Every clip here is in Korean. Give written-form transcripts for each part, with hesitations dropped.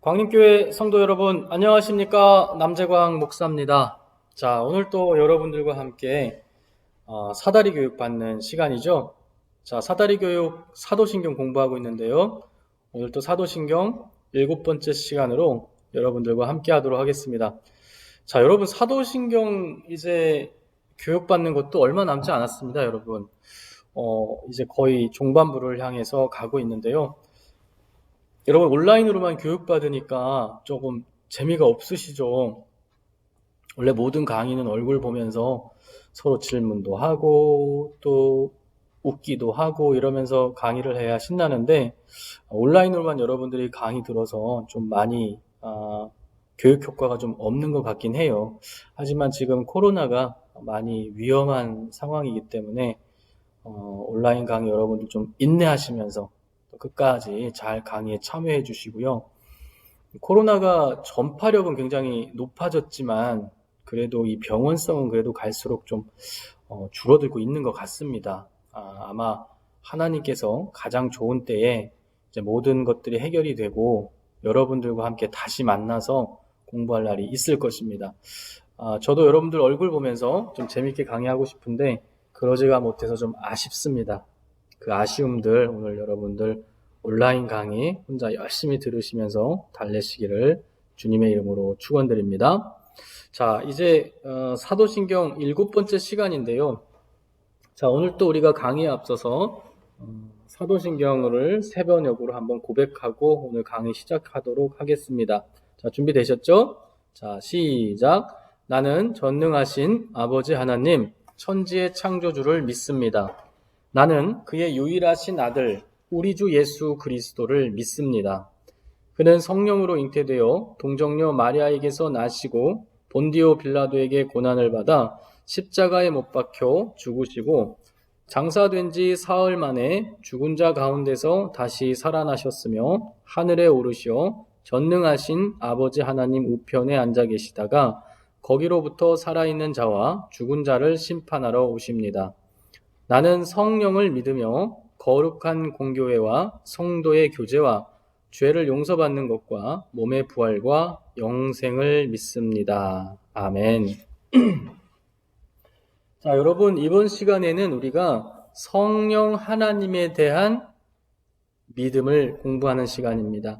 광림교회 성도 여러분, 안녕하십니까? 남재광 목사입니다. 자, 오늘 또 여러분들과 함께 사다리 교육 받는 시간이죠. 자, 사다리 교육 사도신경 공부하고 있는데요. 오늘 또 사도신경 7번째 시간으로 여러분들과 함께 하도록 하겠습니다. 자, 여러분 사도신경 이제 교육받는 것도 얼마 남지 않았습니다, 여러분. 이제 거의 종반부를 향해서 가고 있는데요. 여러분 온라인으로만 교육받으니까 조금 재미가 없으시죠? 원래 모든 강의는 얼굴 보면서 서로 질문도 하고 또 웃기도 하고 이러면서 강의를 해야 신나는데 온라인으로만 여러분들이 강의 들어서 좀 많이 교육 효과가 좀 없는 것 같긴 해요. 하지만 지금 코로나가 많이 위험한 상황이기 때문에 온라인 강의 여러분들 좀 인내하시면서 끝까지 잘 강의에 참여해 주시고요. 코로나가 전파력은 굉장히 높아졌지만 그래도 이 병원성은 그래도 갈수록 좀 줄어들고 있는 것 같습니다. 아마 하나님께서 가장 좋은 때에 이제 모든 것들이 해결이 되고 여러분들과 함께 다시 만나서 공부할 날이 있을 것입니다. 저도 여러분들 얼굴 보면서 좀 재밌게 강의하고 싶은데 그러지가 못해서 좀 아쉽습니다. 그 아쉬움들 오늘 여러분들 온라인 강의 혼자 열심히 들으시면서 달래시기를 주님의 이름으로 축원드립니다. 자, 이제 사도신경 7번째 시간인데요. 자, 오늘 또 우리가 강의에 앞서서 사도신경을 세 번역으로 한번 고백하고 오늘 강의 시작하도록 하겠습니다. 자, 준비되셨죠? 자, 시작. 나는 전능하신 아버지 하나님, 천지의 창조주를 믿습니다. 나는 그의 유일하신 아들, 우리 주 예수 그리스도를 믿습니다. 그는 성령으로 잉태되어 동정녀 마리아에게서 나시고 본디오 빌라도에게 고난을 받아 십자가에 못 박혀 죽으시고 장사된 지 사흘 만에 죽은 자 가운데서 다시 살아나셨으며 하늘에 오르시어 전능하신 아버지 하나님 우편에 앉아 계시다가 거기로부터 살아있는 자와 죽은 자를 심판하러 오십니다. 나는 성령을 믿으며 거룩한 공교회와 성도의 교제와 죄를 용서받는 것과 몸의 부활과 영생을 믿습니다. 아멘. 자, 여러분 이번 시간에는 우리가 성령 하나님에 대한 믿음을 공부하는 시간입니다.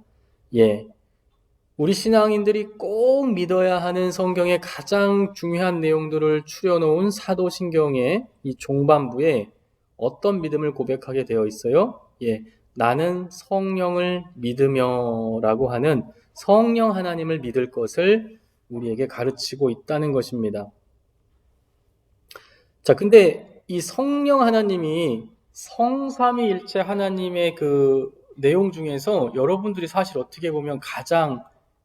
우리 신앙인들이 꼭 믿어야 하는 성경의 가장 중요한 내용들을 추려놓은 사도신경의 이 종반부에 어떤 믿음을 고백하게 되어 있어요? 나는 성령을 믿으며 라고 하는 성령 하나님을 믿을 것을 우리에게 가르치고 있다는 것입니다. 자, 근데 이 성령 하나님이 성삼위일체 하나님의 그 내용 중에서 여러분들이 사실 어떻게 보면 가장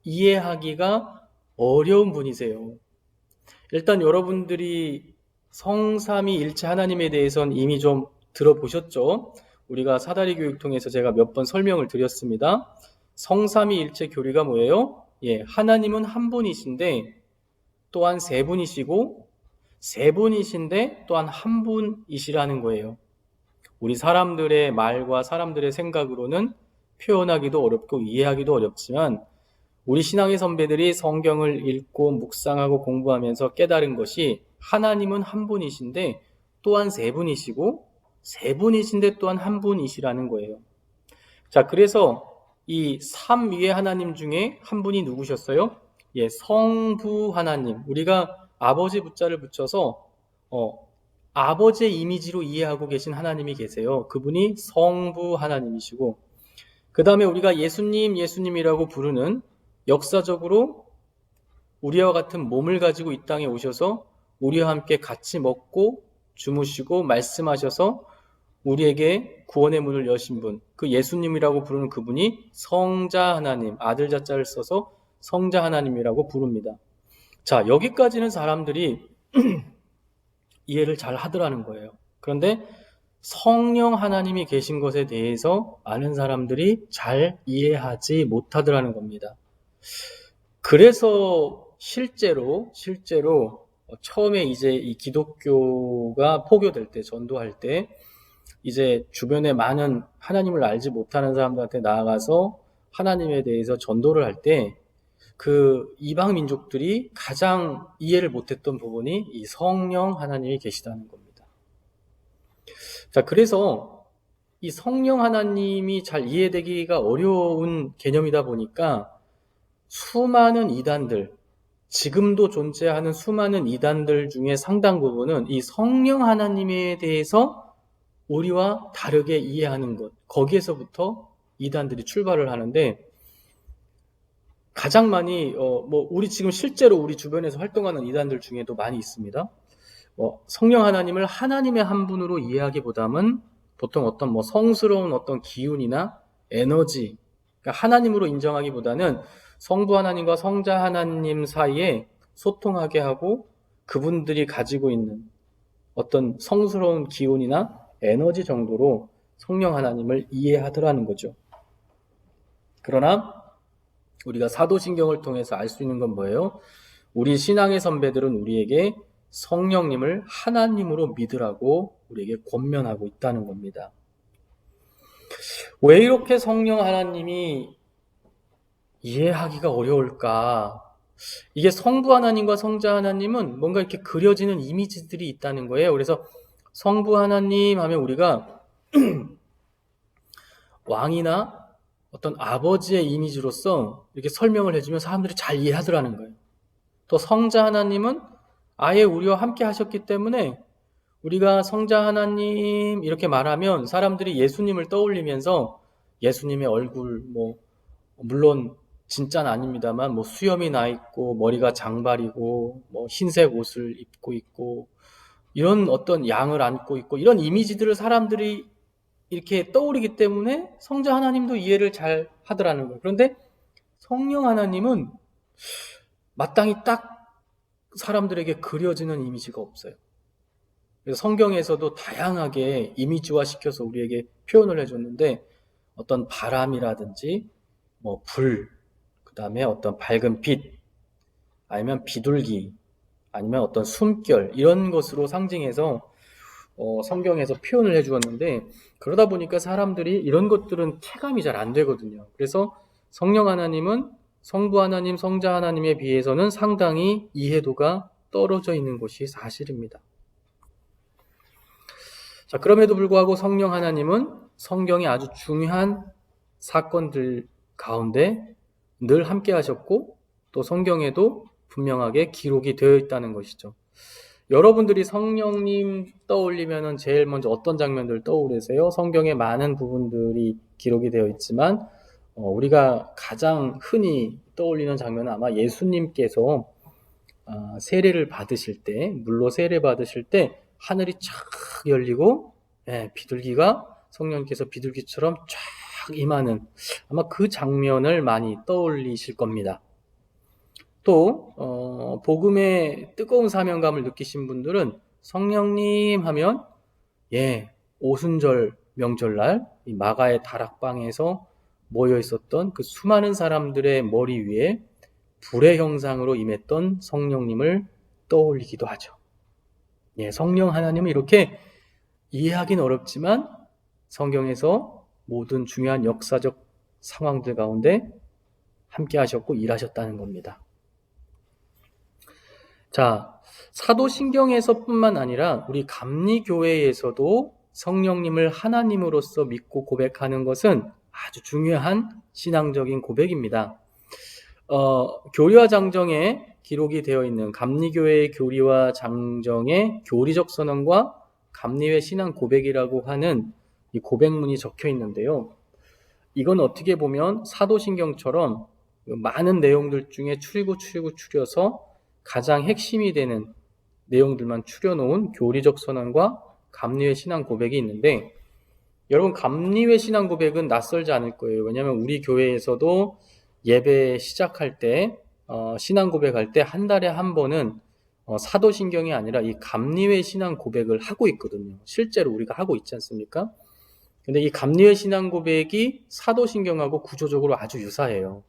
이해하기가 어려운 분이세요. 일단 여러분들이 성삼위일체 하나님에 대해서는 이미 좀 들어보셨죠? 우리가 사다리 교육 통해서 제가 몇 번 설명을 드렸습니다. 성삼위일체 교리가 뭐예요? 하나님은 한 분이신데 또한 세 분이시고 세 분이신데 또한 한 분이시라는 거예요. 우리 사람들의 말과 사람들의 생각으로는 표현하기도 어렵고 이해하기도 어렵지만 우리 신앙의 선배들이 성경을 읽고 묵상하고 공부하면서 깨달은 것이 하나님은 한 분이신데 또한 세 분이시고 세 분이신데 또한 한 분이시라는 거예요. 자, 그래서 이 삼위의 하나님 중에 한 분이 누구셨어요? 성부 하나님. 우리가 아버지 부자를 붙여서 아버지의 이미지로 이해하고 계신 하나님이 계세요. 그분이 성부 하나님이시고 그 다음에 우리가 예수님이라고 부르는 역사적으로 우리와 같은 몸을 가지고 이 땅에 오셔서 우리와 함께 같이 먹고 주무시고 말씀하셔서 우리에게 구원의 문을 여신 분, 그 예수님이라고 부르는 그분이 성자 하나님, 아들 자자를 써서 성자 하나님이라고 부릅니다. 자, 여기까지는 사람들이 이해를 잘 하더라는 거예요. 그런데 성령 하나님이 계신 것에 대해서 많은 사람들이 잘 이해하지 못하더라는 겁니다. 그래서 실제로 처음에 이제 이 기독교가 포교될 때, 전도할 때 이제 주변에 많은 하나님을 알지 못하는 사람들한테 나아가서 하나님에 대해서 전도를 할 때 그 이방 민족들이 가장 이해를 못했던 부분이 이 성령 하나님이 계시다는 겁니다. 자, 그래서 이 성령 하나님이 잘 이해되기가 어려운 개념이다 보니까 수많은 이단들, 지금도 존재하는 수많은 이단들 중에 상당 부분은 이 성령 하나님에 대해서 우리와 다르게 이해하는 것, 거기에서부터 이단들이 출발을 하는데, 가장 많이 우리 지금 실제로 우리 주변에서 활동하는 이단들 중에도 많이 있습니다. 성령 하나님을 하나님의 한 분으로 이해하기보다는 보통 어떤 성스러운 어떤 기운이나 에너지, 그러니까 하나님으로 인정하기보다는 성부 하나님과 성자 하나님 사이에 소통하게 하고 그분들이 가지고 있는 어떤 성스러운 기운이나 에너지 정도로 성령 하나님을 이해하더라는 거죠. 그러나 우리가 사도신경을 통해서 알 수 있는 건 뭐예요? 우리 신앙의 선배들은 우리에게 성령님을 하나님으로 믿으라고 우리에게 권면하고 있다는 겁니다. 왜 이렇게 성령 하나님이 이해하기가 어려울까? 이게 성부 하나님과 성자 하나님은 뭔가 이렇게 그려지는 이미지들이 있다는 거예요. 그래서 성부 하나님 하면 우리가 왕이나 어떤 아버지의 이미지로서 이렇게 설명을 해주면 사람들이 잘 이해하더라는 거예요. 또 성자 하나님은 아예 우리와 함께 하셨기 때문에 우리가 성자 하나님 이렇게 말하면 사람들이 예수님을 떠올리면서 예수님의 얼굴, 물론 진짜는 아닙니다만 수염이 나 있고 머리가 장발이고 흰색 옷을 입고 있고 이런 어떤 양을 안고 있고 이런 이미지들을 사람들이 이렇게 떠오르기 때문에 성자 하나님도 이해를 잘 하더라는 거예요. 그런데 성령 하나님은 마땅히 딱 사람들에게 그려지는 이미지가 없어요. 그래서 성경에서도 다양하게 이미지화 시켜서 우리에게 표현을 해줬는데 어떤 바람이라든지 불, 그 다음에 어떤 밝은 빛, 아니면 비둘기, 아니면 어떤 숨결 이런 것으로 상징해서 성경에서 표현을 해주었는데 그러다 보니까 사람들이 이런 것들은 체감이 잘 안 되거든요. 그래서 성령 하나님은 성부 하나님, 성자 하나님에 비해서는 상당히 이해도가 떨어져 있는 것이 사실입니다. 자, 그럼에도 불구하고 성령 하나님은 성경의 아주 중요한 사건들 가운데 늘 함께 하셨고 또 성경에도 분명하게 기록이 되어 있다는 것이죠. 여러분들이 성령님 떠올리면 제일 먼저 어떤 장면들 떠오르세요? 성경에 많은 부분들이 기록이 되어 있지만 우리가 가장 흔히 떠올리는 장면은 아마 예수님께서 세례를 받으실 때, 물로 세례 받으실 때 하늘이 쫙 열리고 비둘기가 성령님께서 비둘기처럼 쫙 임하는 아마 그 장면을 많이 떠올리실 겁니다. 또 복음의 뜨거운 사명감을 느끼신 분들은 성령님 하면 오순절 명절날 이 마가의 다락방에서 모여 있었던 그 수많은 사람들의 머리 위에 불의 형상으로 임했던 성령님을 떠올리기도 하죠. 성령 하나님은 이렇게 이해하기는 어렵지만 성경에서 모든 중요한 역사적 상황들 가운데 함께 하셨고 일하셨다는 겁니다. 자, 사도신경에서뿐만 아니라 우리 감리교회에서도 성령님을 하나님으로서 믿고 고백하는 것은 아주 중요한 신앙적인 고백입니다. 교리와 장정에 기록이 되어 있는 감리교회의 교리와 장정의 교리적 선언과 감리회 신앙 고백이라고 하는 이 고백문이 적혀 있는데요. 이건 어떻게 보면 사도신경처럼 많은 내용들 중에 추려서 가장 핵심이 되는 내용들만 추려놓은 교리적 선언과 감리회 신앙 고백이 있는데 여러분 감리회 신앙 고백은 낯설지 않을 거예요. 왜냐하면 우리 교회에서도 예배 시작할 때 신앙 고백할 때 한 달에 한 번은 사도신경이 아니라 이 감리회 신앙 고백을 하고 있거든요. 실제로 우리가 하고 있지 않습니까? 근데 이 감리회 신앙 고백이 사도신경하고 구조적으로 아주 유사해요.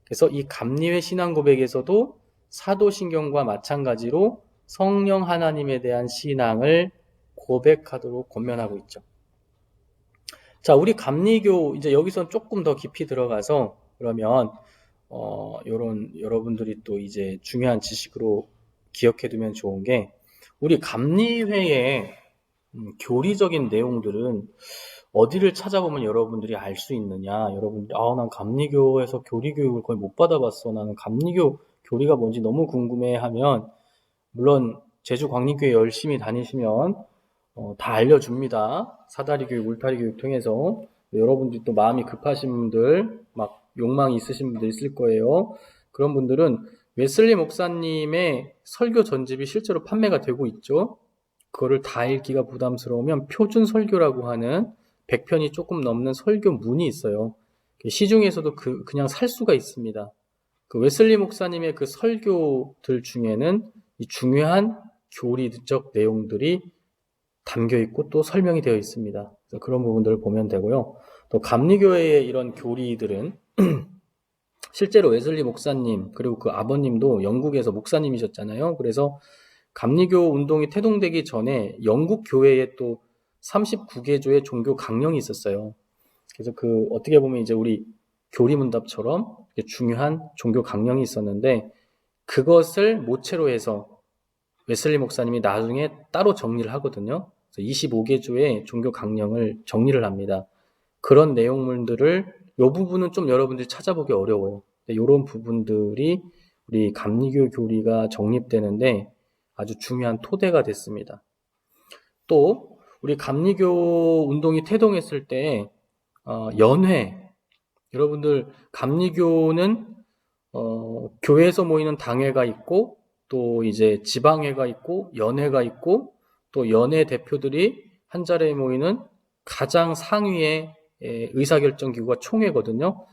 그래서 이 감리회 신앙 고백에서도 사도신경과 마찬가지로 성령 하나님에 대한 신앙을 고백하도록 권면하고 있죠. 자, 우리 감리교 이제 여기서 조금 더 깊이 들어가서 그러면 요런 여러분들이 또 이제 중요한 지식으로 기억해 두면 좋은 게 우리 감리회의 교리적인 내용들은 어디를 찾아보면 여러분들이 알 수 있느냐? 여러분들이 난 감리교에서 교리 교육을 거의 못 받아봤어. 나는 감리교 교리가 뭔지 너무 궁금해 하면 물론 제주 광림교회 열심히 다니시면 다 알려줍니다. 사다리 교육, 울타리 교육 통해서 여러분들이 또 마음이 급하신 분들, 막 욕망이 있으신 분들 있을 거예요. 그런 분들은 웨슬리 목사님의 설교 전집이 실제로 판매가 되고 있죠. 그거를 다 읽기가 부담스러우면 표준 설교라고 하는 100편이 조금 넘는 설교문이 있어요. 시중에서도 그냥 살 수가 있습니다. 그 웨슬리 목사님의 그 설교들 중에는 이 중요한 교리적 내용들이 담겨 있고 또 설명이 되어 있습니다. 그래서 그런 부분들을 보면 되고요. 또 감리교회의 이런 교리들은 실제로 웨슬리 목사님 그리고 그 아버님도 영국에서 목사님이셨잖아요. 그래서 감리교 운동이 태동되기 전에 영국 교회에 또 39개조의 종교 강령이 있었어요. 그래서 그 어떻게 보면 이제 우리 교리문답처럼 중요한 종교 강령이 있었는데 그것을 모체로 해서 웨슬리 목사님이 나중에 따로 정리를 하거든요. 25개조의 종교 강령을 정리를 합니다. 그런 내용물들을 이 부분은 좀 여러분들이 찾아보기 어려워요. 이런 부분들이 우리 감리교 교리가 정립되는데 아주 중요한 토대가 됐습니다. 또 우리 감리교 운동이 태동했을 때 연회 여러분들 감리교는 교회에서 모이는 당회가 있고 또 이제 지방회가 있고 연회가 있고 또 연회 대표들이 한 자리에 모이는 가장 상위의 의사결정 기구가 총회거든요.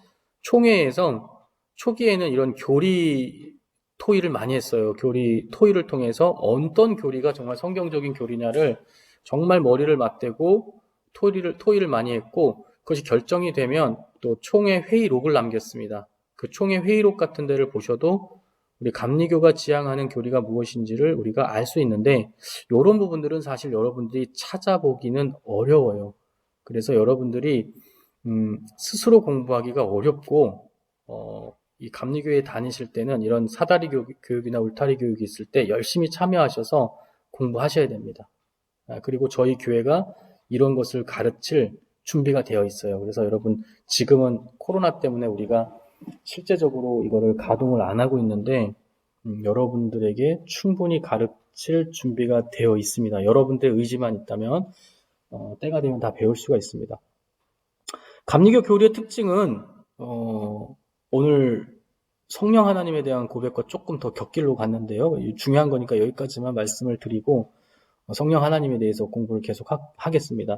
총회에서 초기에는 이런 교리 토의를 많이 했어요. 교리 토의를 통해서 어떤 교리가 정말 성경적인 교리냐를 정말 머리를 맞대고 토의를 많이 했고 그것이 결정이 되면 또 총회 회의록을 남겼습니다. 그 총회 회의록 같은 데를 보셔도 우리 감리교가 지향하는 교리가 무엇인지를 우리가 알 수 있는데 이런 부분들은 사실 여러분들이 찾아보기는 어려워요. 그래서 여러분들이 스스로 공부하기가 어렵고 이 감리교회 다니실 때는 이런 사다리 교육이나 울타리 교육이 있을 때 열심히 참여하셔서 공부하셔야 됩니다. 그리고 저희 교회가 이런 것을 가르칠 준비가 되어 있어요. 그래서 여러분 지금은 코로나 때문에 우리가 실제적으로 이거를 가동을 안 하고 있는데 여러분들에게 충분히 가르칠 준비가 되어 있습니다. 여러분들의 의지만 있다면 때가 되면 다 배울 수가 있습니다. 감리교 교리의 특징은 오늘 성령 하나님에 대한 고백과 조금 더 곁길로 갔는데요. 중요한 거니까 여기까지만 말씀을 드리고 성령 하나님에 대해서 공부를 계속 하겠습니다.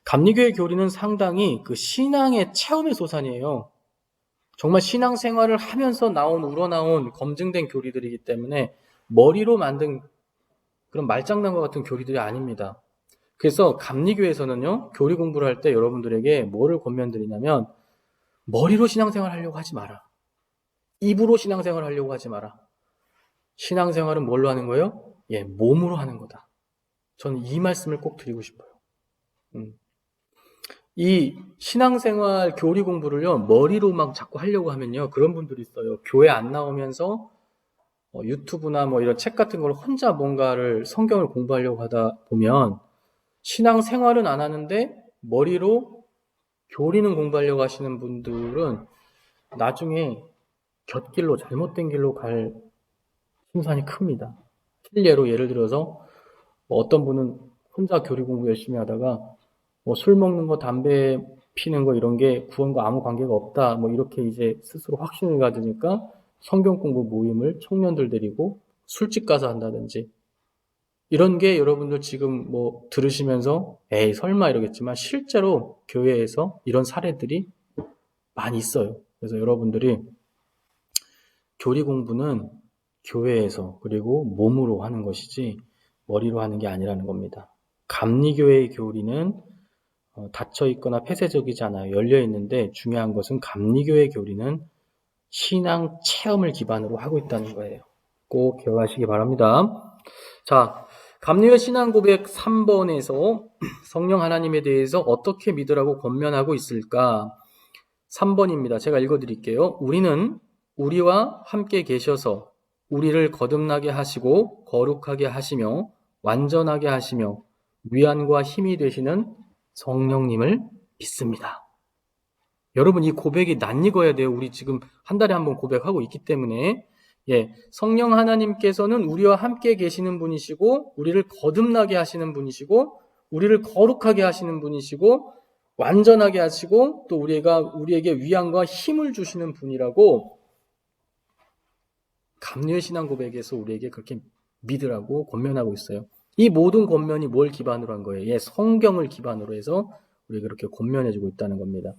감리교의 교리는 상당히 그 신앙의 체험의 소산이에요. 정말 신앙생활을 하면서 우러나온 검증된 교리들이기 때문에 머리로 만든 그런 말장난과 같은 교리들이 아닙니다. 그래서 감리교에서는요, 교리 공부를 할 때 여러분들에게 뭐를 권면드리냐면 머리로 신앙생활 하려고 하지 마라. 입으로 신앙생활 하려고 하지 마라. 신앙생활은 뭘로 하는 거예요? 몸으로 하는 거다. 저는 이 말씀을 꼭 드리고 싶어요. 이 신앙생활 교리 공부를요, 머리로 막 자꾸 하려고 하면요, 그런 분들이 있어요. 교회 안 나오면서 유튜브나 이런 책 같은 걸 혼자 뭔가를 성경을 공부하려고 하다 보면 신앙생활은 안 하는데 머리로 교리는 공부하려고 하시는 분들은 나중에 곁길로 잘못된 길로 갈 심산이 큽니다. 예를 들어서 어떤 분은 혼자 교리 공부 열심히 하다가 술 먹는 거, 담배 피는 거 이런 게 구원과 아무 관계가 없다. 이렇게 이제 스스로 확신을 가지니까 성경 공부 모임을 청년들 데리고 술집 가서 한다든지 이런 게 여러분들 지금 들으시면서 에이 설마 이러겠지만 실제로 교회에서 이런 사례들이 많이 있어요. 그래서 여러분들이 교리 공부는 교회에서 그리고 몸으로 하는 것이지 머리로 하는 게 아니라는 겁니다. 감리교회의 교리는 닫혀 있거나 폐쇄적이지 않아요. 열려 있는데 중요한 것은 감리교회 교리는 신앙 체험을 기반으로 하고 있다는 거예요. 꼭 기억하시기 바랍니다. 자, 감리교 신앙 고백 3번에서 성령 하나님에 대해서 어떻게 믿으라고 권면하고 있을까? 3번입니다. 제가 읽어드릴게요. 우리는 우리와 함께 계셔서 우리를 거듭나게 하시고 거룩하게 하시며 완전하게 하시며 위안과 힘이 되시는 성령님을 믿습니다. 여러분, 이 고백이 낯익어야 돼요. 우리 지금 한 달에 한 번 고백하고 있기 때문에. 성령 하나님께서는 우리와 함께 계시는 분이시고 우리를 거듭나게 하시는 분이시고 우리를 거룩하게 하시는 분이시고 완전하게 하시고 또 우리에게 위안과 힘을 주시는 분이라고 감리의 신앙 고백에서 우리에게 그렇게 믿으라고 권면하고 있어요. 이 모든 권면이 뭘 기반으로 한 거예요? 성경을 기반으로 해서 우리가 그렇게 권면해주고 있다는 겁니다.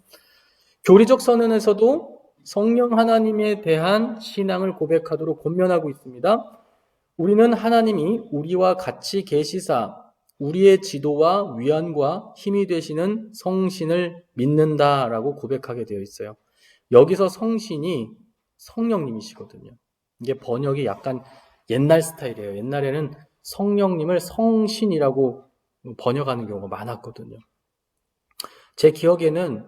교리적 선언에서도 성령 하나님에 대한 신앙을 고백하도록 권면하고 있습니다. 우리는 하나님이 우리와 같이 계시사 우리의 지도와 위안과 힘이 되시는 성신을 믿는다라고 고백하게 되어 있어요. 여기서 성신이 성령님이시거든요. 이게 번역이 약간 옛날 스타일이에요. 옛날에는 성령님을 성신이라고 번역하는 경우가 많았거든요. 제 기억에는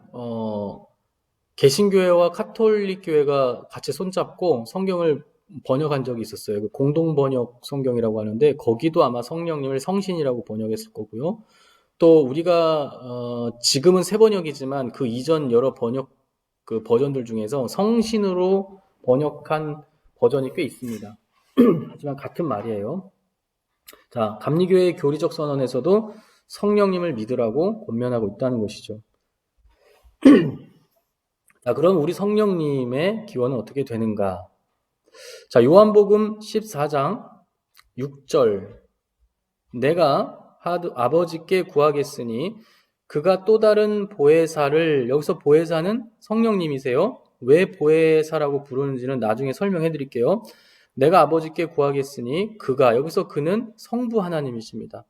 개신교회와 카톨릭 교회가 같이 손잡고 성경을 번역한 적이 있었어요. 공동번역 성경이라고 하는데 거기도 아마 성령님을 성신이라고 번역했을 거고요. 또 우리가 지금은 새 번역이지만 그 이전 여러 번역 그 버전들 중에서 성신으로 번역한 버전이 꽤 있습니다. 하지만 같은 말이에요. 자, 감리교회의 교리적 선언에서도 성령님을 믿으라고 권면하고 있다는 것이죠. 자, 그럼 우리 성령님의 기원은 어떻게 되는가? 자, 요한복음 14장 6절. 내가 아버지께 구하겠으니 그가 또 다른 보혜사를, 여기서 보혜사는 성령님이세요. 왜 보혜사라고 부르는지는 나중에 설명해 드릴게요. 내가 아버지께 구하겠으니 그가, 여기서 그는 성부 하나님이십니다.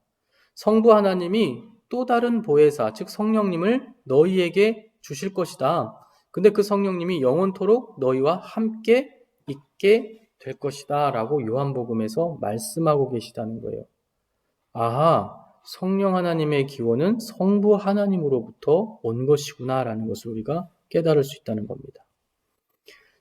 성부 하나님이 또 다른 보혜사, 즉 성령님을 너희에게 주실 것이다. 근데 그 성령님이 영원토록 너희와 함께 있게 될 것이다 라고 요한복음에서 말씀하고 계시다는 거예요. 아하, 성령 하나님의 기원은 성부 하나님으로부터 온 것이구나 라는 것을 우리가 깨달을 수 있다는 겁니다.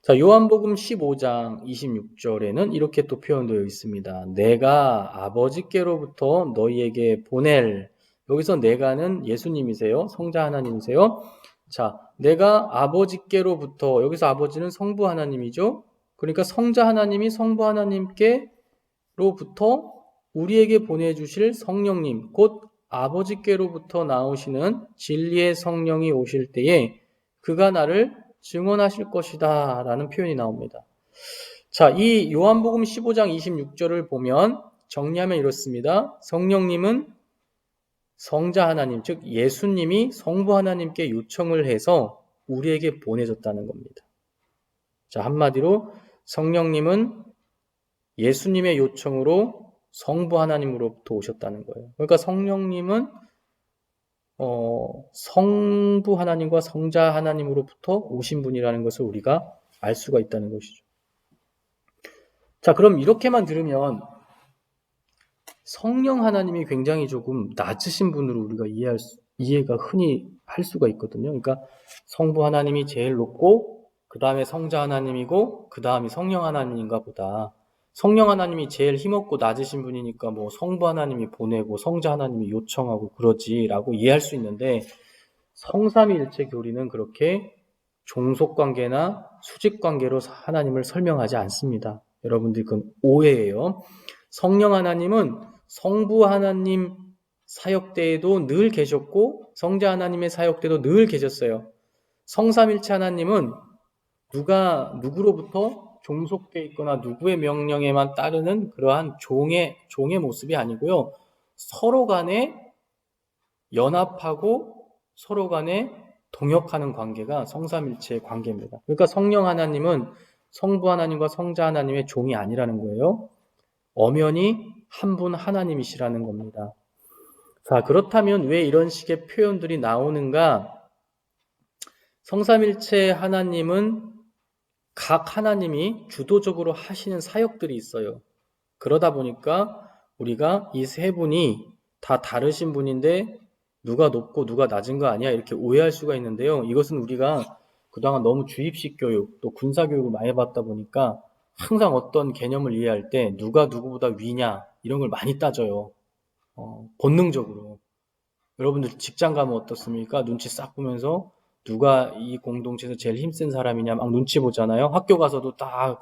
자, 요한복음 15장 26절에는 이렇게 또 표현되어 있습니다. 내가 아버지께로부터 너희에게 보낼, 여기서 내가는 예수님이세요. 성자 하나님이세요. 자, 내가 아버지께로부터, 여기서 아버지는 성부 하나님이죠. 그러니까 성자 하나님이 성부 하나님께로부터 우리에게 보내주실 성령님, 곧 아버지께로부터 나오시는 진리의 성령이 오실 때에 그가 나를 증언하실 것이다 라는 표현이 나옵니다. 자, 이 요한복음 15장 26절을 보면 정리하면 이렇습니다. 성령님은 성자 하나님, 즉 예수님이 성부 하나님께 요청을 해서 우리에게 보내줬다는 겁니다. 자, 한마디로 성령님은 예수님의 요청으로 성부 하나님으로부터 오셨다는 거예요. 그러니까 성령님은 성부 하나님과 성자 하나님으로부터 오신 분이라는 것을 우리가 알 수가 있다는 것이죠. 자, 그럼 이렇게만 들으면 성령 하나님이 굉장히 조금 낮으신 분으로 우리가 이해가 흔히 할 수가 있거든요. 그러니까 성부 하나님이 제일 높고 그 다음에 성자 하나님이고 그 다음이 성령 하나님인가 보다. 성령 하나님이 제일 힘없고 낮으신 분이니까 뭐 성부 하나님이 보내고 성자 하나님이 요청하고 그러지라고 이해할 수 있는데 성삼위일체 교리는 그렇게 종속관계나 수직관계로 하나님을 설명하지 않습니다. 여러분들 그건 오해예요. 성령 하나님은 성부 하나님 사역 때에도 늘 계셨고 성자 하나님의 사역 때도 늘 계셨어요. 성삼일체 하나님은 누구로부터 종속되어 있거나 누구의 명령에만 따르는 그러한 종의 모습이 아니고요. 서로 간에 연합하고 서로 간에 동역하는 관계가 성삼일체의 관계입니다. 그러니까 성령 하나님은 성부 하나님과 성자 하나님의 종이 아니라는 거예요. 엄연히 한 분 하나님이시라는 겁니다. 자, 그렇다면 왜 이런 식의 표현들이 나오는가? 성삼일체 하나님은 각 하나님이 주도적으로 하시는 사역들이 있어요. 그러다 보니까 우리가 이 세 분이 다 다르신 분인데 누가 높고 누가 낮은 거 아니야? 이렇게 오해할 수가 있는데요. 이것은 우리가 그동안 너무 주입식 교육, 또 군사 교육을 많이 받다 보니까 항상 어떤 개념을 이해할 때 누가 누구보다 위냐 이런 걸 많이 따져요. 본능적으로. 여러분들 직장 가면 어떻습니까? 눈치 싹 보면서 누가 이 공동체에서 제일 힘센 사람이냐 막 눈치 보잖아요. 학교 가서도 딱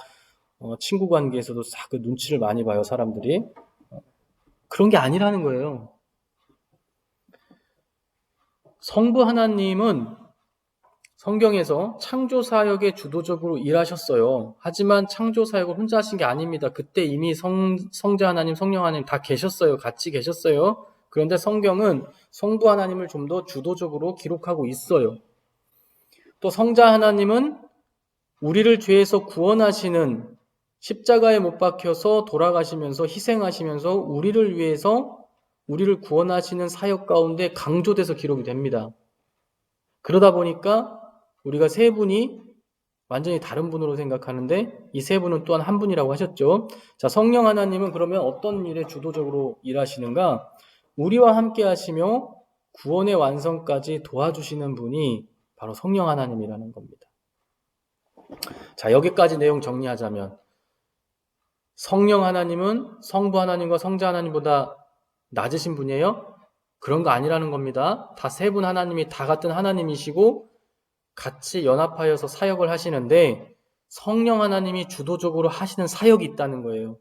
친구 관계에서도 싹 그 눈치를 많이 봐요, 사람들이. 그런 게 아니라는 거예요. 성부 하나님은 성경에서 창조 사역에 주도적으로 일하셨어요. 하지만 창조 사역을 혼자 하신 게 아닙니다. 그때 이미 성자 하나님, 성령 하나님 다 계셨어요. 같이 계셨어요. 그런데 성경은 성부 하나님을 좀 더 주도적으로 기록하고 있어요. 또 성자 하나님은 우리를 죄에서 구원하시는 십자가에 못 박혀서 돌아가시면서 희생하시면서 우리를 위해서 우리를 구원하시는 사역 가운데 강조돼서 기록이 됩니다. 그러다 보니까 우리가 세 분이 완전히 다른 분으로 생각하는데 이 세 분은 또한 한 분이라고 하셨죠. 자, 성령 하나님은 그러면 어떤 일에 주도적으로 일하시는가? 우리와 함께 하시며 구원의 완성까지 도와주시는 분이 바로 성령 하나님이라는 겁니다. 자, 여기까지 내용 정리하자면 성령 하나님은 성부 하나님과 성자 하나님보다 낮으신 분이에요? 그런 거 아니라는 겁니다. 다 세 분 하나님이 다 같은 하나님이시고 같이 연합하여서 사역을 하시는데 성령 하나님이 주도적으로 하시는 사역이 있다는 거예요.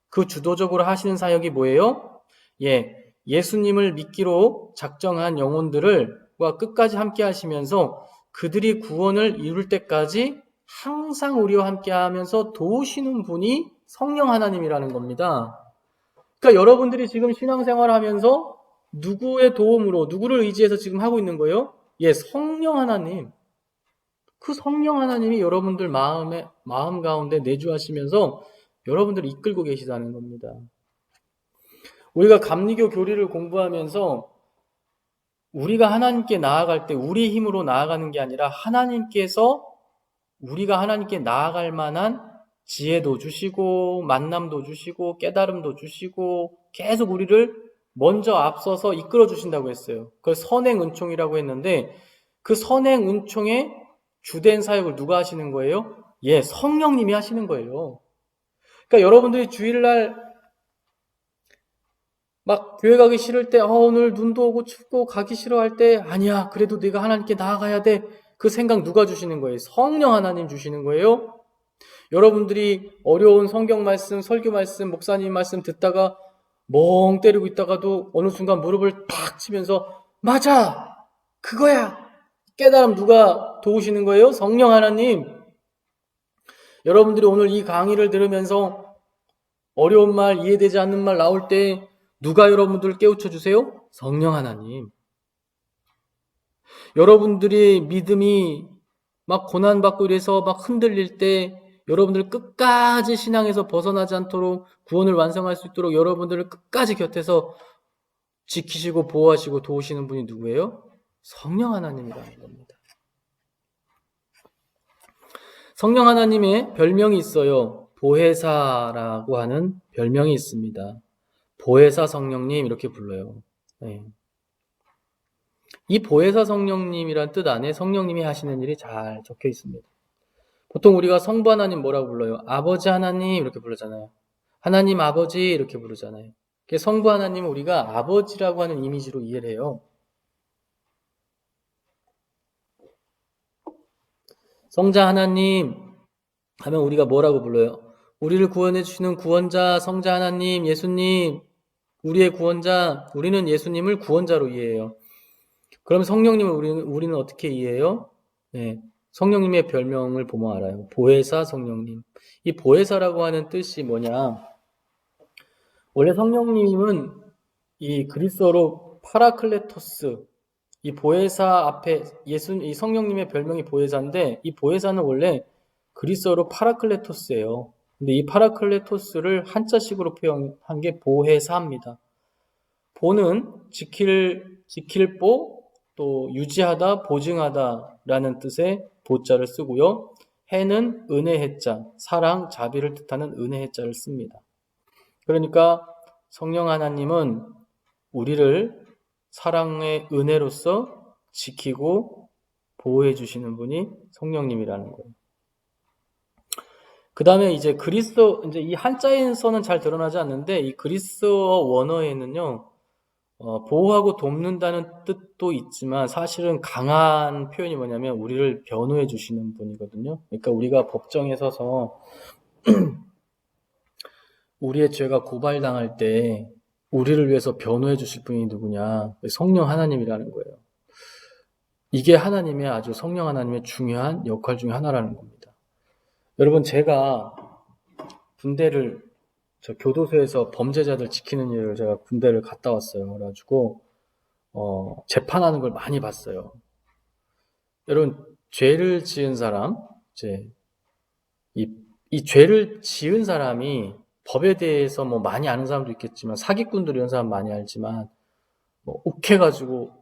그 주도적으로 하시는 사역이 뭐예요? 예수님을 믿기로 작정한 영혼들과 끝까지 함께 하시면서 그들이 구원을 이룰 때까지 항상 우리와 함께 하면서 도우시는 분이 성령 하나님이라는 겁니다. 그러니까 여러분들이 지금 신앙생활 하면서 누구의 도움으로, 누구를 의지해서 지금 하고 있는 거예요? 성령 하나님. 그 성령 하나님이 여러분들 마음 가운데 내주하시면서 여러분들을 이끌고 계시다는 겁니다. 우리가 감리교 교리를 공부하면서 우리가 하나님께 나아갈 때 우리 힘으로 나아가는 게 아니라 하나님께서 우리가 하나님께 나아갈 만한 지혜도 주시고 만남도 주시고 깨달음도 주시고 계속 우리를 먼저 앞서서 이끌어 주신다고 했어요. 그걸 선행 은총이라고 했는데 그 선행 은총의 주된 사역을 누가 하시는 거예요? 성령님이 하시는 거예요. 그러니까 여러분들이 주일날 막 교회 가기 싫을 때 오늘 눈도 오고 춥고 가기 싫어할 때 아니야 그래도 내가 하나님께 나아가야 돼. 그 생각 누가 주시는 거예요? 성령 하나님 주시는 거예요. 여러분들이 어려운 성경 말씀, 설교 말씀, 목사님 말씀 듣다가 멍 때리고 있다가도 어느 순간 무릎을 탁 치면서 맞아! 그거야! 깨달음 누가 도우시는 거예요? 성령 하나님. 여러분들이 오늘 이 강의를 들으면서 어려운 말, 이해되지 않는 말 나올 때 누가 여러분들을 깨우쳐 주세요? 성령 하나님. 여러분들이 믿음이 막 고난받고 이래서 막 흔들릴 때 여러분들 끝까지 신앙에서 벗어나지 않도록 구원을 완성할 수 있도록 여러분들을 끝까지 곁에서 지키시고 보호하시고 도우시는 분이 누구예요? 성령 하나님이라는 겁니다. 성령 하나님의 별명이 있어요. 보혜사라고 하는 별명이 있습니다. 보혜사 성령님 이렇게 불러요. 이 보혜사 성령님이란 뜻 안에 성령님이 하시는 일이 잘 적혀 있습니다. 보통 우리가 성부 하나님 뭐라고 불러요? 아버지 하나님 이렇게 부르잖아요. 하나님 아버지 이렇게 부르잖아요. 성부 하나님은 우리가 아버지라고 하는 이미지로 이해를 해요. 성자 하나님 하면 우리가 뭐라고 불러요? 우리를 구원해 주시는 구원자 성자 하나님 예수님 우리의 구원자 우리는 예수님을 구원자로 이해해요. 그럼 성령님을 우리는 어떻게 이해해요? 성령님의 별명을 보면 알아요. 보혜사 성령님. 이 보혜사라고 하는 뜻이 뭐냐? 원래 성령님은 이 그리스어로 파라클레토스, 이 보혜사 앞에 이 성령님의 별명이 보혜사인데 이 보혜사는 원래 그리스어로 파라클레토스예요. 근데 이 파라클레토스를 한자식으로 표현한 게 보혜사입니다. 보는 지킬 보, 또 유지하다, 보증하다라는 뜻의 보자를 쓰고요. 해는 은혜 해자, 사랑, 자비를 뜻하는 은혜 해자를 씁니다. 그러니까 성령 하나님은 우리를 사랑의 은혜로서 지키고 보호해 주시는 분이 성령님이라는 거예요. 그 다음에 이제 이제 이 한자에서는 잘 드러나지 않는데 이 그리스어 원어에는요, 보호하고 돕는다는 뜻도 있지만 사실은 강한 표현이 뭐냐면 우리를 변호해 주시는 분이거든요. 그러니까 우리가 법정에 서서 우리의 죄가 고발당할 때 우리를 위해서 변호해 주실 분이 누구냐? 성령 하나님이라는 거예요. 이게 하나님의 아주 성령 하나님의 중요한 역할 중에 하나라는 겁니다. 여러분, 제가 저 교도소에서 범죄자들 지키는 일을 제가 군대를 갔다 왔어요. 그래가지고 재판하는 걸 많이 봤어요. 여러분, 죄를 지은 사람, 이제 이 죄를 지은 사람이 법에 대해서 뭐 많이 아는 사람도 있겠지만 사기꾼들 이런 사람 많이 알지만 뭐 욱해가지고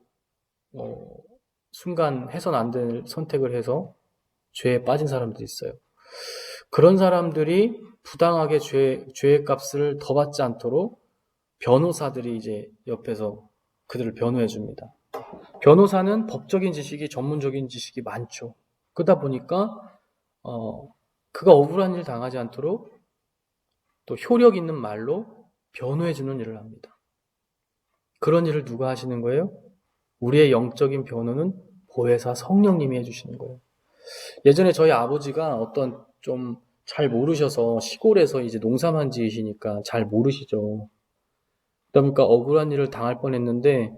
순간 해선 안 될 선택을 해서 죄에 빠진 사람도 있어요. 그런 사람들이 부당하게 죄의 값을 더 받지 않도록 변호사들이 이제 옆에서 그들을 변호해 줍니다. 변호사는 법적인 지식이, 전문적인 지식이 많죠. 그러다 보니까 그가 억울한 일 당하지 않도록 또 효력 있는 말로 변호해 주는 일을 합니다. 그런 일을 누가 하시는 거예요? 우리의 영적인 변호는 보혜사 성령님이 해주시는 거예요. 예전에 저희 아버지가 어떤 좀 잘 모르셔서 시골에서 이제 농사만 지으시니까 잘 모르시죠. 그러니까 억울한 일을 당할 뻔했는데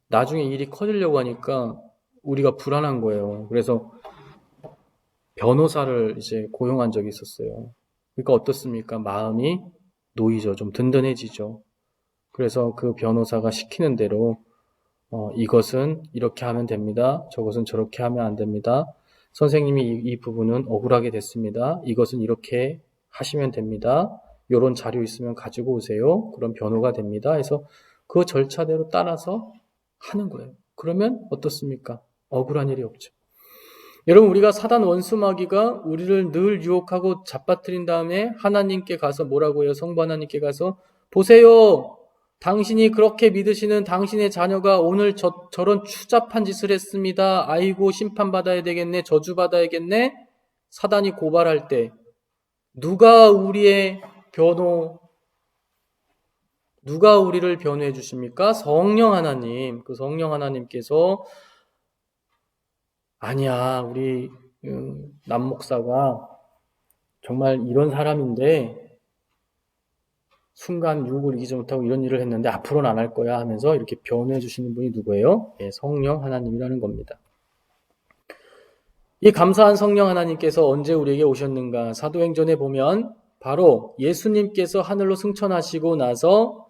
나중에 일이 커지려고 하니까 우리가 불안한 거예요. 그래서 변호사를 이제 고용한 적이 있었어요. 그러니까 어떻습니까? 마음이 놓이죠. 좀 든든해지죠. 그래서 그 변호사가 시키는 대로 이것은 이렇게 하면 됩니다. 저것은 저렇게 하면 안 됩니다. 선생님이 이 부분은 억울하게 됐습니다. 이것은 이렇게 하시면 됩니다. 이런 자료 있으면 가지고 오세요. 그럼 변호가 됩니다. 해서 그 절차대로 따라서 하는 거예요. 그러면 어떻습니까? 억울한 일이 없죠. 여러분, 우리가 사단 원수마귀가 우리를 늘 유혹하고 잡아뜨린 다음에 하나님께 가서 뭐라고 해요? 성부 하나님께 가서 보세요. 당신이 그렇게 믿으시는 당신의 자녀가 오늘 저런 추잡한 짓을 했습니다. 아이고, 심판받아야 되겠네. 저주받아야겠네. 사단이 고발할 때 누가 우리를 변호해 주십니까? 성령 하나님. 그 성령 하나님께서 아니야, 우리 남 목사가 정말 이런 사람인데 순간 유혹을 이기지 못하고 이런 일을 했는데 앞으로는 안 할 거야 하면서 이렇게 변호해 주시는 분이 누구예요? 예, 성령 하나님이라는 겁니다. 이 감사한 성령 하나님께서 언제 우리에게 오셨는가? 사도행전에 보면 바로 예수님께서 하늘로 승천하시고 나서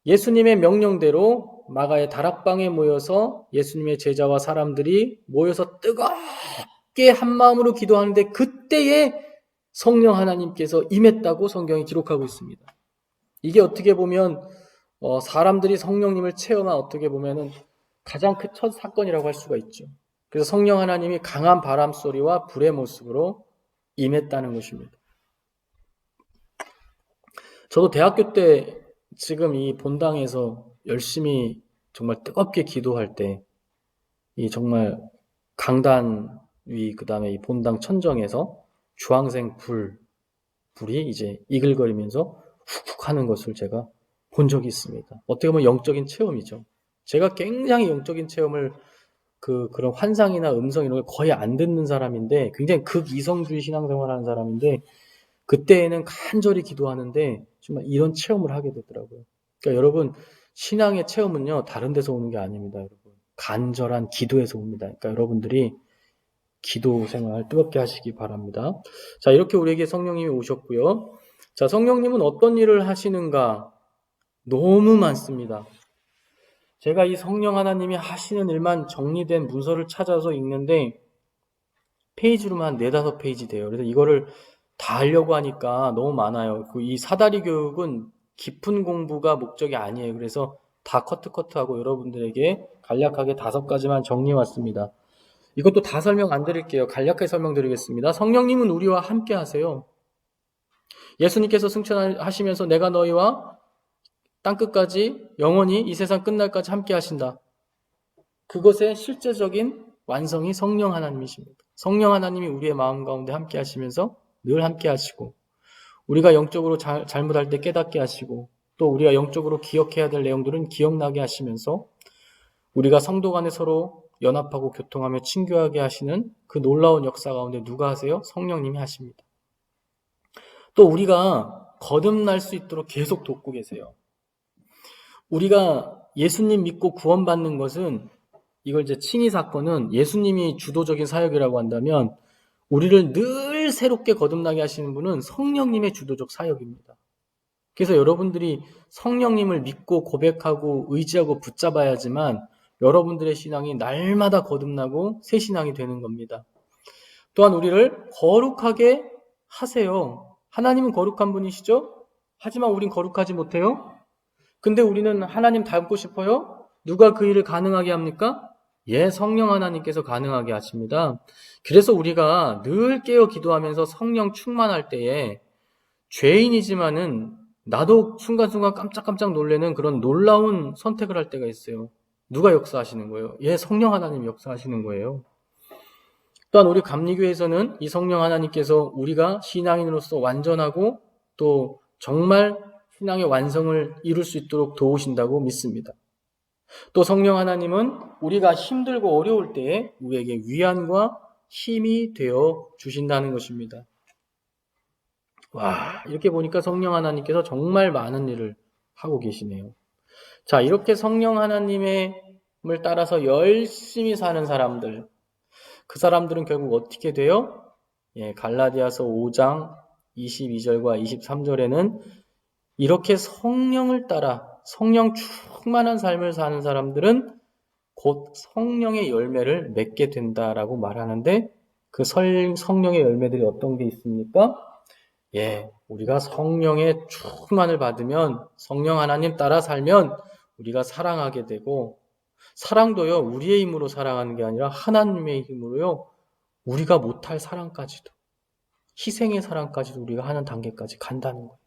예수님의 명령대로 마가의 다락방에 모여서 예수님의 제자와 사람들이 모여서 뜨겁게 한 마음으로 기도하는데 그때에 성령 하나님께서 임했다고 성경이 기록하고 있습니다. 이게 어떻게 보면 사람들이 성령님을 체험한 어떻게 보면은 가장 큰 첫 사건이라고 할 수가 있죠. 그래서 성령 하나님이 강한 바람 소리와 불의 모습으로 임했다는 것입니다. 저도 대학교 때 지금 이 본당에서 열심히 정말 뜨겁게 기도할 때 이 정말 강단 위 그다음에 이 본당 천정에서 주황색 불이 이제 이글거리면서 훅훅 하는 것을 제가 본 적이 있습니다. 어떻게 보면 영적인 체험이죠. 제가 굉장히 영적인 체험을 그런 환상이나 음성 이런 걸 거의 안 듣는 사람인데 굉장히 극이성주의 신앙생활하는 사람인데 그때에는 간절히 기도하는데 정말 이런 체험을 하게 되더라고요. 그러니까 여러분 신앙의 체험은요 다른 데서 오는 게 아닙니다. 여러분 간절한 기도에서 옵니다. 그러니까 여러분들이 기도 생활 뜨겁게 하시기 바랍니다. 자, 이렇게 우리에게 성령님이 오셨고요. 자, 성령님은 어떤 일을 하시는가? 너무 많습니다. 제가 이 성령 하나님이 하시는 일만 정리된 문서를 찾아서 읽는데 페이지로만 4-5페이지 돼요. 그래서 이거를 다 하려고 하니까 너무 많아요. 이 사다리 교육은 깊은 공부가 목적이 아니에요. 그래서 다 커트하고 여러분들에게 간략하게 5가지만 정리해 왔습니다. 이것도 다 설명 안 드릴게요. 간략하게 설명드리겠습니다. 성령님은 우리와 함께 하세요. 예수님께서 승천하시면서 내가 너희와 땅끝까지 영원히 이 세상 끝날까지 함께 하신다. 그것의 실제적인 완성이 성령 하나님이십니다. 성령 하나님이 우리의 마음 가운데 함께 하시면서 늘 함께 하시고, 우리가 영적으로 잘못할 때 깨닫게 하시고, 또 우리가 영적으로 기억해야 될 내용들은 기억나게 하시면서 우리가 성도 간에 서로 연합하고 교통하며 친교하게 하시는 그 놀라운 역사 가운데 누가 하세요? 성령님이 하십니다. 또 우리가 거듭날 수 있도록 계속 돕고 계세요. 우리가 예수님 믿고 구원받는 것은, 이걸 이제 칭의 사건은 예수님이 주도적인 사역이라고 한다면, 우리를 늘 새롭게 거듭나게 하시는 분은 성령님의 주도적 사역입니다. 그래서 여러분들이 성령님을 믿고 고백하고 의지하고 붙잡아야지만 여러분들의 신앙이 날마다 거듭나고 새 신앙이 되는 겁니다. 또한 우리를 거룩하게 하세요. 하나님은 거룩한 분이시죠? 하지만 우린 거룩하지 못해요. 근데 우리는 하나님 닮고 싶어요? 누가 그 일을 가능하게 합니까? 예, 성령 하나님께서 가능하게 하십니다. 그래서 우리가 늘 깨어 기도하면서 성령 충만할 때에 죄인이지만은 나도 순간순간 깜짝깜짝 놀라는 그런 놀라운 선택을 할 때가 있어요. 누가 역사하시는 거예요? 예, 성령 하나님 역사하시는 거예요. 또한 우리 감리교에서는 이 성령 하나님께서 우리가 신앙인으로서 완전하고 또 정말 신앙의 완성을 이룰 수 있도록 도우신다고 믿습니다. 또 성령 하나님은 우리가 힘들고 어려울 때에 우리에게 위안과 힘이 되어 주신다는 것입니다. 와, 이렇게 보니까 성령 하나님께서 정말 많은 일을 하고 계시네요. 자, 이렇게 성령 하나님을 따라서 열심히 사는 사람들, 그 사람들은 결국 어떻게 돼요? 예, 갈라디아서 5장 22절과 23절에는 이렇게 성령을 따라 성령 충만한 삶을 사는 사람들은 곧 성령의 열매를 맺게 된다라고 말하는데, 그 성령의 열매들이 어떤 게 있습니까? 예, 우리가 성령의 충만을 받으면, 성령 하나님 따라 살면 우리가 사랑하게 되고, 사랑도요, 우리의 힘으로 사랑하는 게 아니라 하나님의 힘으로요, 우리가 못할 사랑까지도, 희생의 사랑까지도 우리가 하는 단계까지 간다는 거예요.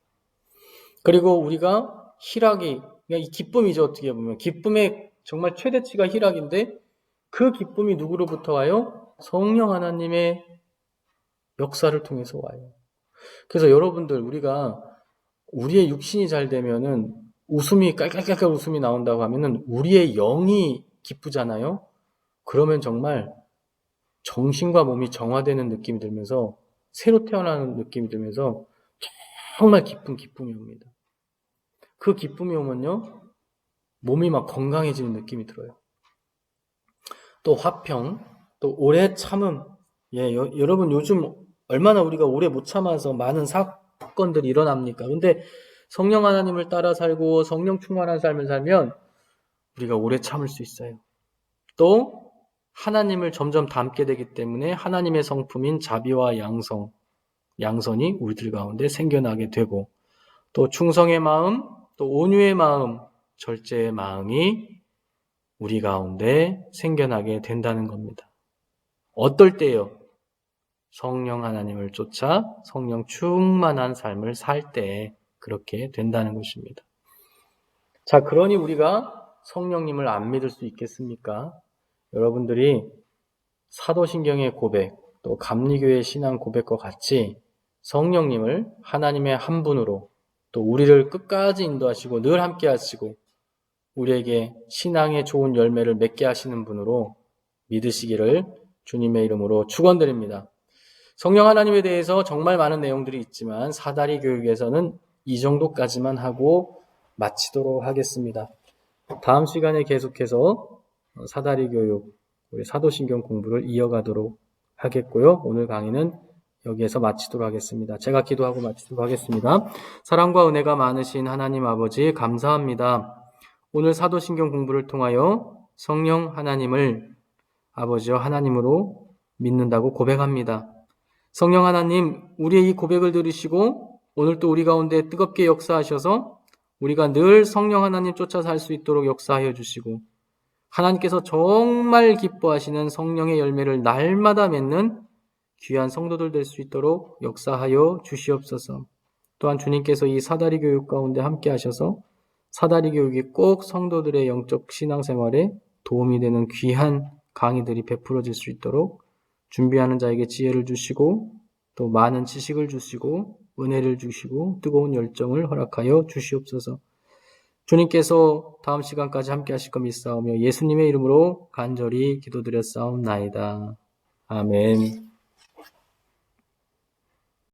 그리고 우리가 희락이, 이 기쁨이죠. 어떻게 보면 기쁨의 정말 최대치가 희락인데, 그 기쁨이 누구로부터 와요? 성령 하나님의 역사를 통해서 와요. 그래서 여러분들, 우리가 우리의 육신이 잘 되면은 웃음이 깔깔깔깔 웃음이 나온다고 하면은 우리의 영이 기쁘잖아요. 그러면 정말 정신과 몸이 정화되는 느낌이 들면서, 새로 태어나는 느낌이 들면서 정말 기쁨이 옵니다. 그 기쁨이 오면요, 몸이 막 건강해지는 느낌이 들어요. 또 화평, 또 오래 참음. 예, 여러분 요즘 얼마나 우리가 오래 못 참아서 많은 사건들이 일어납니까? 근데 성령 하나님을 따라 살고 성령 충만한 삶을 살면 우리가 오래 참을 수 있어요. 또 하나님을 점점 닮게 되기 때문에 하나님의 성품인 자비와 양선이 우리들 가운데 생겨나게 되고, 또 충성의 마음, 또 온유의 마음, 절제의 마음이 우리 가운데 생겨나게 된다는 겁니다. 어떨 때요? 성령 하나님을 쫓아 성령 충만한 삶을 살 때 그렇게 된다는 것입니다. 자, 그러니 우리가 성령님을 안 믿을 수 있겠습니까? 여러분들이 사도신경의 고백, 또 감리교의 신앙 고백과 같이 성령님을 하나님의 한 분으로, 또 우리를 끝까지 인도하시고 늘 함께 하시고 우리에게 신앙의 좋은 열매를 맺게 하시는 분으로 믿으시기를 주님의 이름으로 축원드립니다. 성령 하나님에 대해서 정말 많은 내용들이 있지만 사다리 교육에서는 이 정도까지만 하고 마치도록 하겠습니다. 다음 시간에 계속해서 사다리 교육, 우리 사도신경 공부를 이어가도록 하겠고요. 오늘 강의는 여기에서 마치도록 하겠습니다. 제가 기도하고 마치도록 하겠습니다. 사랑과 은혜가 많으신 하나님 아버지, 감사합니다. 오늘 사도신경 공부를 통하여 성령 하나님을 아버지와 하나님으로 믿는다고 고백합니다. 성령 하나님, 우리의 이 고백을 들으시고 오늘 또 우리 가운데 뜨겁게 역사하셔서 우리가 늘 성령 하나님 쫓아 살 수 있도록 역사하여 주시고, 하나님께서 정말 기뻐하시는 성령의 열매를 날마다 맺는 귀한 성도들 될 수 있도록 역사하여 주시옵소서. 또한 주님께서 이 사다리 교육 가운데 함께 하셔서 사다리 교육이 꼭 성도들의 영적 신앙생활에 도움이 되는 귀한 강의들이 베풀어질 수 있도록 준비하는 자에게 지혜를 주시고 또 많은 지식을 주시고 은혜를 주시고 뜨거운 열정을 허락하여 주시옵소서. 주님께서 다음 시간까지 함께 하실 것 믿사오며 예수님의 이름으로 간절히 기도드렸사옵나이다. 아멘.